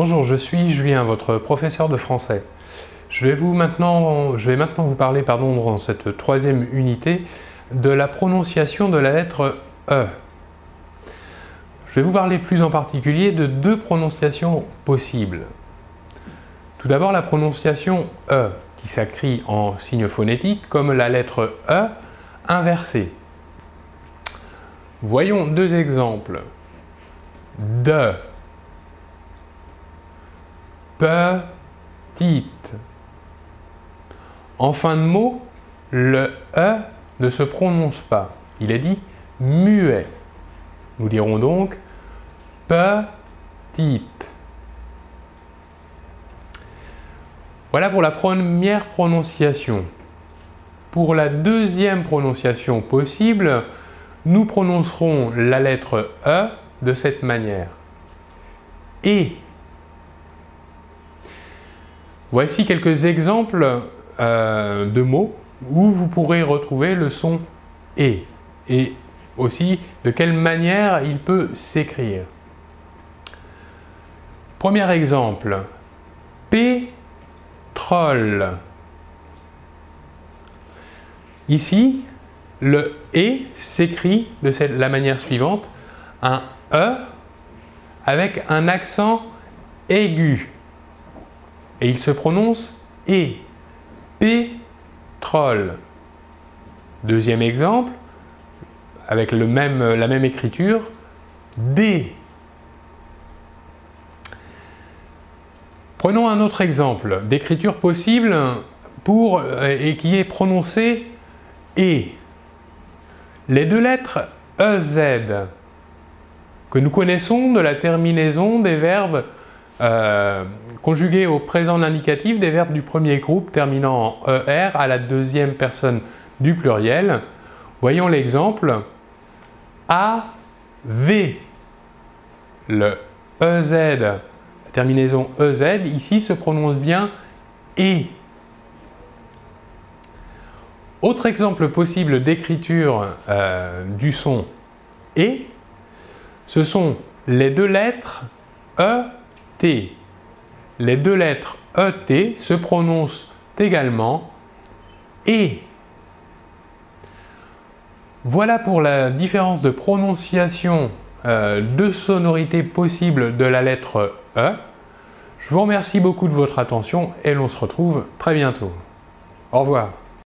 Bonjour, je suis Julien, votre professeur de français. Je vais maintenant vous parler dans cette troisième unité de la prononciation de la lettre E. Je vais vous parler plus en particulier de deux prononciations possibles. Tout d'abord la prononciation E, qui s'écrit en signe phonétique comme la lettre E inversée. Voyons deux exemples. De, petite. En fin de mot, le E ne se prononce pas. Il est dit muet. Nous dirons donc petite. Voilà pour la première prononciation. Pour la deuxième prononciation possible, nous prononcerons la lettre E de cette manière. Et. Voici quelques exemples de mots où vous pourrez retrouver le son et aussi de quelle manière il peut s'écrire. Premier exemple, pétrole. Ici, le et s'écrit de la manière suivante, un E avec un accent aigu. Et il se prononce et. Pétrole. Deuxième exemple, avec la même écriture, D. Prenons un autre exemple d'écriture possible et qui est prononcé et. Les deux lettres EZ que nous connaissons de la terminaison des verbes conjugués au présent indicatif des verbes du premier groupe terminant en ER à la deuxième personne du pluriel. Voyons l'exemple. AV. Le EZ, la terminaison EZ, ici se prononce bien et. Autre exemple possible d'écriture du son et, ce sont les deux lettres ET. Les deux lettres ET se prononcent également et. Voilà pour la différence de prononciation de sonorité possible de la lettre E. Je vous remercie beaucoup de votre attention et l'on se retrouve très bientôt. Au revoir.